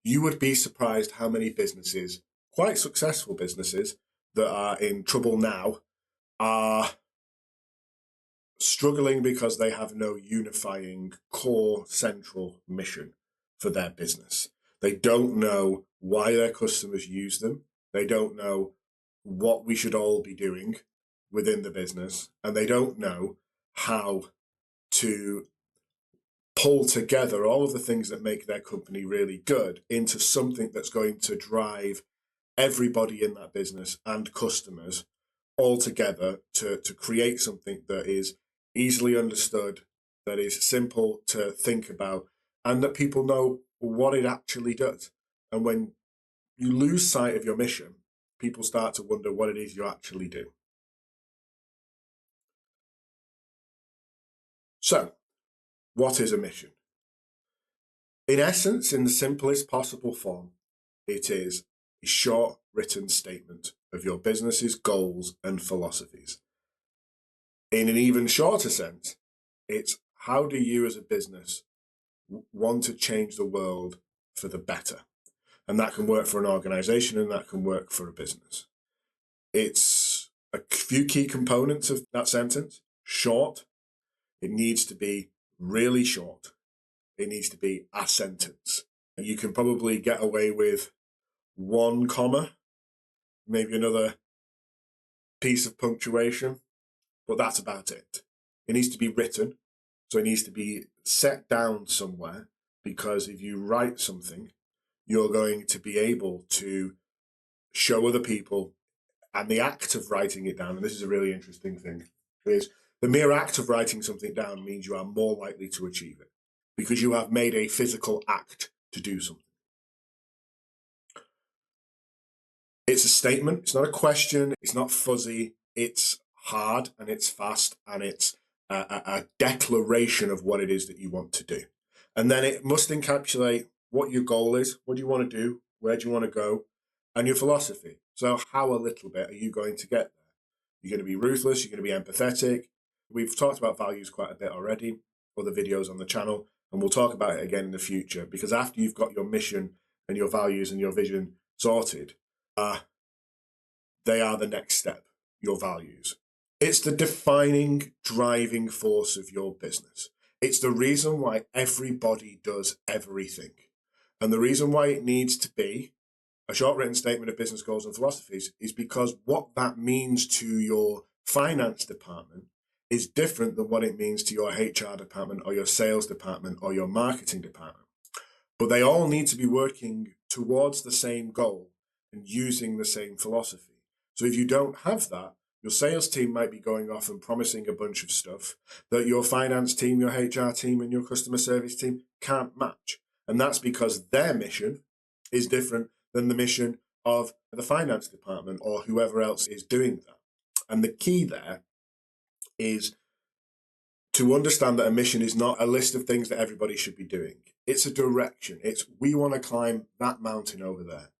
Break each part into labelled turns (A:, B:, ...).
A: You would be surprised how many businesses, quite successful businesses, that are in trouble now are struggling because they have no unifying core central mission for their business. They don't know why their customers use them. They don't know what we should all be doing within the business, and they don't know how to pull together all of the things that make their company really good into something that's going to drive everybody in that business and customers all together to create something that is easily understood, that is simple to think about, and that people know what it actually does. And when you lose sight of your mission, people start to wonder what it is you actually do. So, what is a mission? In essence, in the simplest possible form, it is a short written statement of your business's goals and philosophies. In an even shorter sense, it's how do you as a business want to change the world for the better? And that can work for an organization and that can work for a business. It's a few key components of that sentence. Short. It needs to be really short. It needs to be a sentence. You can probably get away with one comma, maybe another piece of punctuation, but that's about it. It needs to be written, so it needs to be set down somewhere, because if you write something, you're going to be able to show other people, and the act of writing it down, and this is a really interesting thing, is the mere act of writing something down means you are more likely to achieve it, because you have made a physical act to do something. It's a statement, it's not a question, it's not fuzzy, it's hard and it's fast and it's a declaration of what it is that you want to do. And then it must encapsulate what your goal is, what do you want to do, where do you want to go, and your philosophy. So how a little bit are you going to get there? You're going to be ruthless, you're going to be empathetic. We've talked about values quite a bit already, other videos on the channel, and we'll talk about it again in the future, because after you've got your mission and your values and your vision sorted, they are the next step, your values. It's the defining, driving force of your business. It's the reason why everybody does everything. And the reason why it needs to be a short written statement of business goals and philosophies is because what that means to your finance department is different than what it means to your HR department or your sales department or your marketing department. But they all need to be working towards the same goal and using the same philosophy. So if you don't have that, your sales team might be going off and promising a bunch of stuff that your finance team, your HR team, and your customer service team can't match. And that's because their mission is different than the mission of the finance department or whoever else is doing that. And the key there is to understand that a mission is not a list of things that everybody should be doing. It's a direction. It's we want to climb that mountain over there.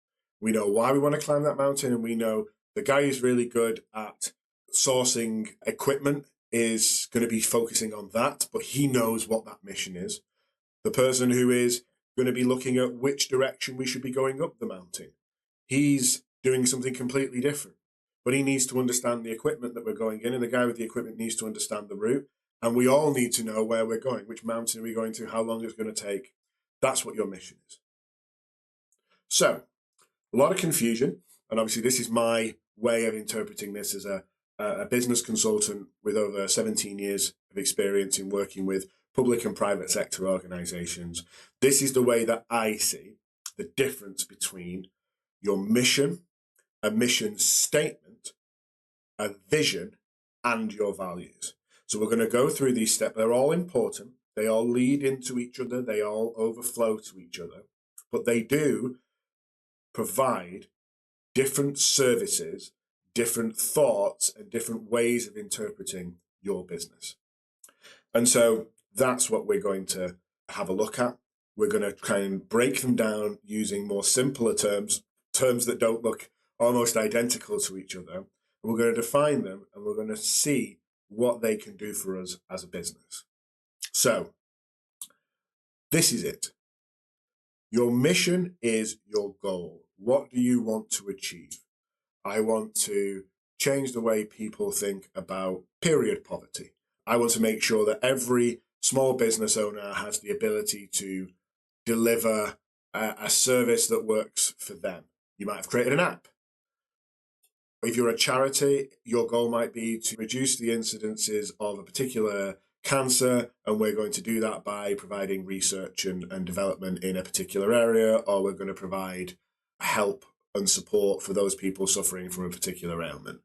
A: We know why we want to climb that mountain, and we know the guy who's really good at sourcing equipment is going to be focusing on that, but he knows what that mission is. The person who is going to be looking at which direction we should be going up the mountain, he's doing something completely different, but he needs to understand the equipment that we're going in, and the guy with the equipment needs to understand the route, and we all need to know where we're going, which mountain are we going to, how long it's going to take. That's what your mission is. So, a lot of confusion, and obviously this is my way of interpreting this as a business consultant with over 17 years of experience in working with public and private sector organizations. This is the way that I see the difference between your mission, a mission statement, a vision, and your values. So we're going to go through these steps. They're all important. They all lead into each other. They all overflow to each other. But they do provide different services, different thoughts, and different ways of interpreting your business. And so that's what we're going to have a look at. We're going to try and break them down using more simpler terms that don't look almost identical to each other. And we're going to define them, and we're going to see what they can do for us as a business. So this is it. Your mission is your goal. What do you want to achieve? I want to change the way people think about period poverty. I want to make sure that every small business owner has the ability to deliver a service that works for them. You might have created an app. If you're a charity, your goal might be to reduce the incidences of a particular cancer, and we're going to do that by providing research and development in a particular area, or we're going to provide help and support for those people suffering from a particular ailment.